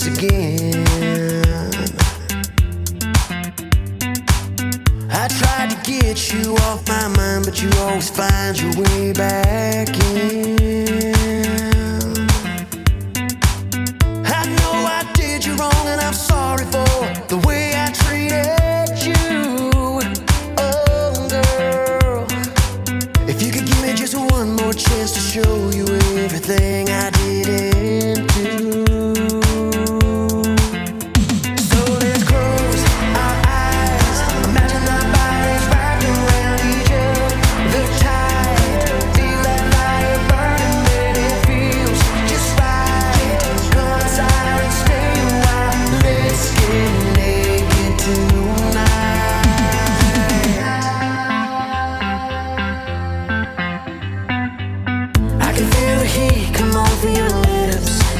place again. I tried to get you off my mind, but you always find your way back in. I know I did you wrong, and I'm sorry for the way I treated you. Oh, girl, if you could give me just one more chance to show you everything I didn't do.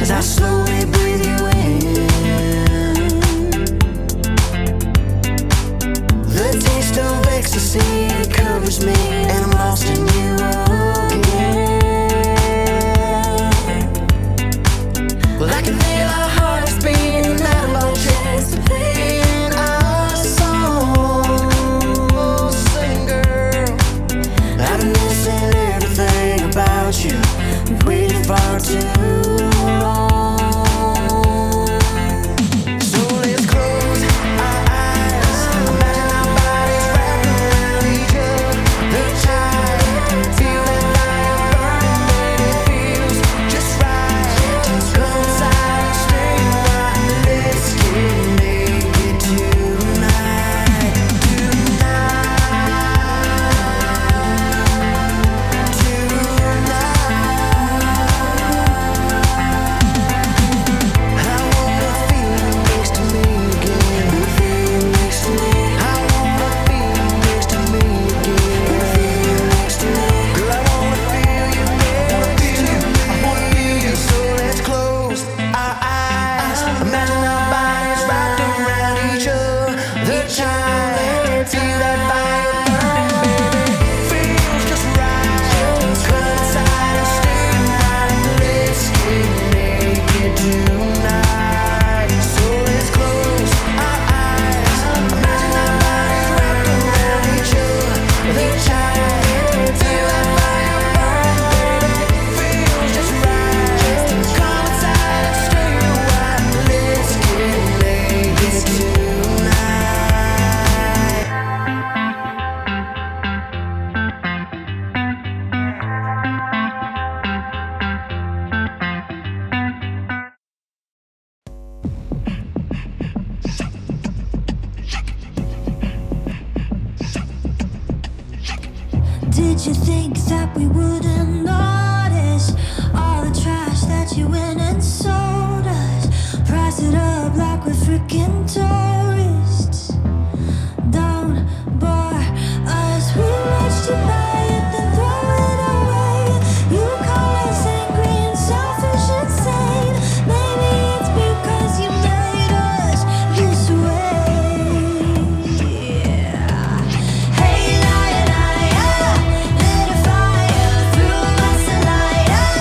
As I slowly breathe you in, the taste of ecstasy covers me, and I'm lost in you again. Well, I can feel our hearts beating out of our chest, playing our song. Sing, girl, I've been missing everything about you, waiting far too long. Did you think that we wouldn't notice all the trash that you went and sold us? Price it up like we're freaking tourists. Don't bore us. We watched you buy it, then throw it away. You call us angry and selfish, insane. Maybe it's because you made us this way. Hey, liar, liar, lit a fire, threw us a lighter.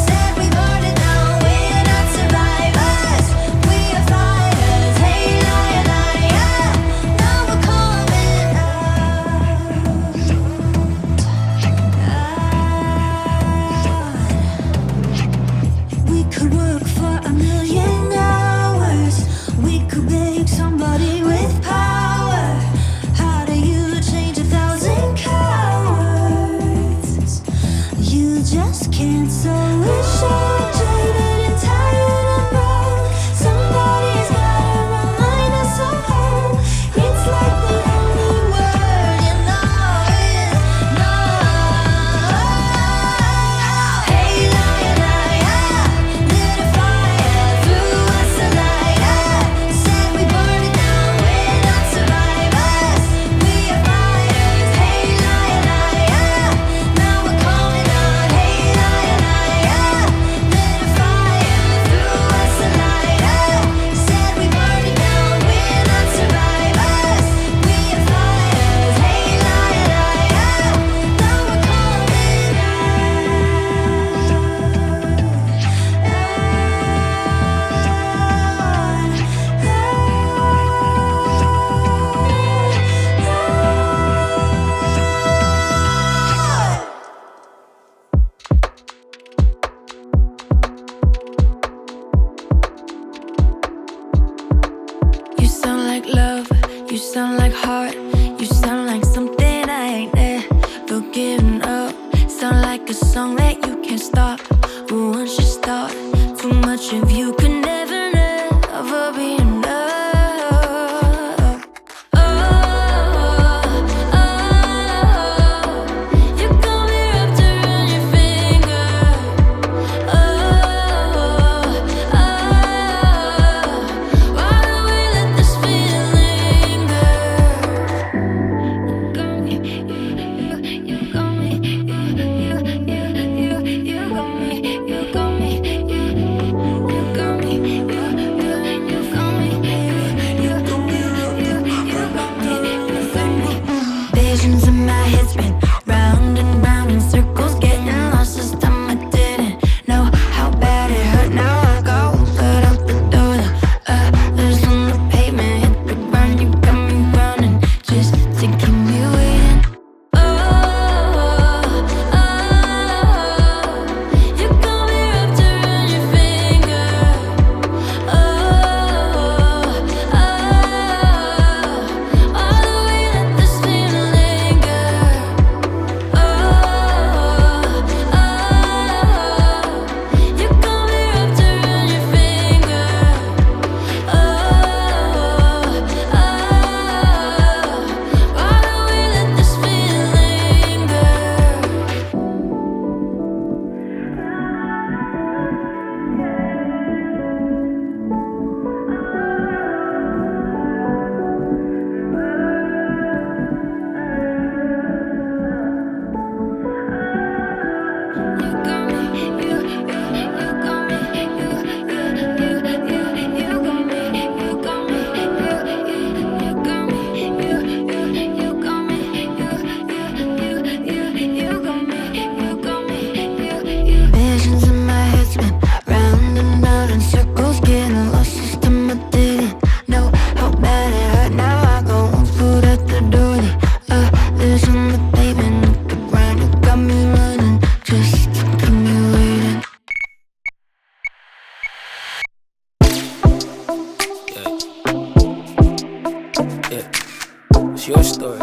Said we burned it down, we're not survivors, we are fighters. Hey, liar, liar, now we're coming out. We could work for 1,000,000 hours. We could make somebody with power. How do you change 1,000 cowards? You just can't. So we're so jaded and tired and broke. Somebody's gotta remind us of home. It's like the only word you know is no. Hey, liar, liar, lit a fire, threw us a lighter. Said we burned it down, we're not survivors, we are fighters. Hey, liar, liar, now we're coming out. Hey, liar, liar, lit a fire. like a song that you can't stop. But once you start, too much of you can never, never be enough. You got me wrapped around your finger. Why do we let this feeling linger? You got me, you got me, you got me, you got me, visions in my head spin round and round in circles, getting lost this time I didn't know how bad it hurt. Now I go, put out the door, the others on the pavement hit the ground. You got me running just to keep me waiting. You got me wrapped around your finger. Why do we let this feeling linger? You got me wrapped around your finger. Why do we let this feeling linger? You got me, you got me, you got me, you got me, you got me, you got me, you got me, visions in my head spin round and round in circles, getting lost this time I didn't know how bad it hurt. Now I go one foot at the door, the others on the pavement hit the ground. You got me running just to keep me waiting. Yeah, it's your story.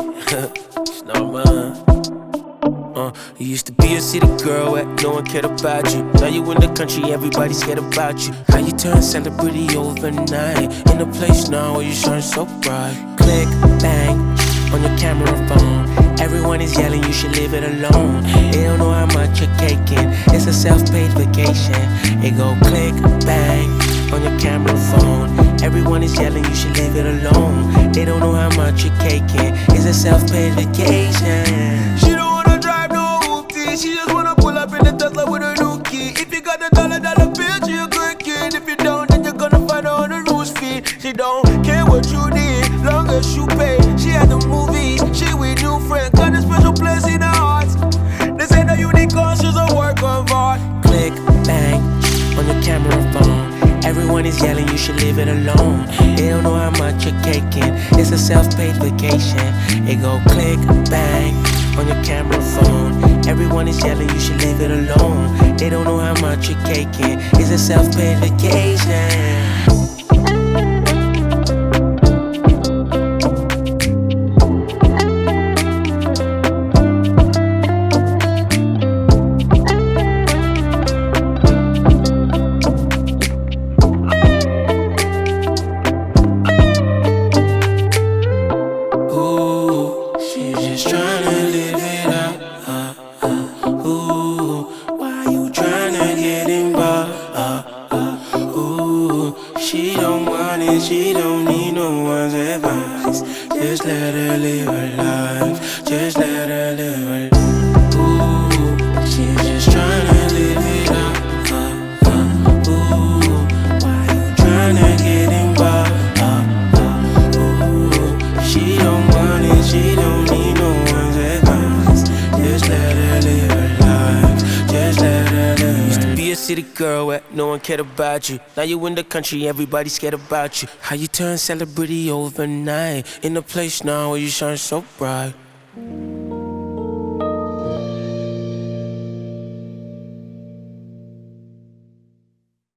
It's not mine. You used to be a city girl where no one cared about you. Now you in the country, everybody's scared about you. How you turn celebrity overnight? In a place now where you shine so bright. Click, bang, on your camera phone. Everyone is yelling you should leave it alone. They don't know how much you're caking. It's a self-paid vacation. It go click, bang, on your camera phone. Everyone is yelling you should leave it alone. They don't know how much you're caking. It's a self-paid vacation. She don't wanna drive no hoopty. She just wanna pull up in the Tesla with her new key. If you got a dollar bill, she a good kid. If you don't, then you're gonna find her on the roof feed. She don't care what you need, long as you pay. She had the movie, she with new friend, got a special place in her heart. They say that unicorn, she's a work of art. Click, bang, on your camera phone. Everyone is yelling you should leave it alone. They don't know how much you're caking. It's a self-paid vacation. It go click, bang, on your camera phone. Everyone is yelling you should leave it alone. They don't know how much you're caking. It's a self-paid vacation. She don't need no one's advice. Just let her live her life. Just let her live her life. Ooh, she's just tryna live it up. Ooh, why you tryna get involved? Ooh, she don't want it. She don't need no one's advice. Just let her live her life. Just let her live her life. Be a city girl where no one cared about you. Now you in the country, everybody's scared about you. How you turn celebrity overnight? In a place now where you shine so bright.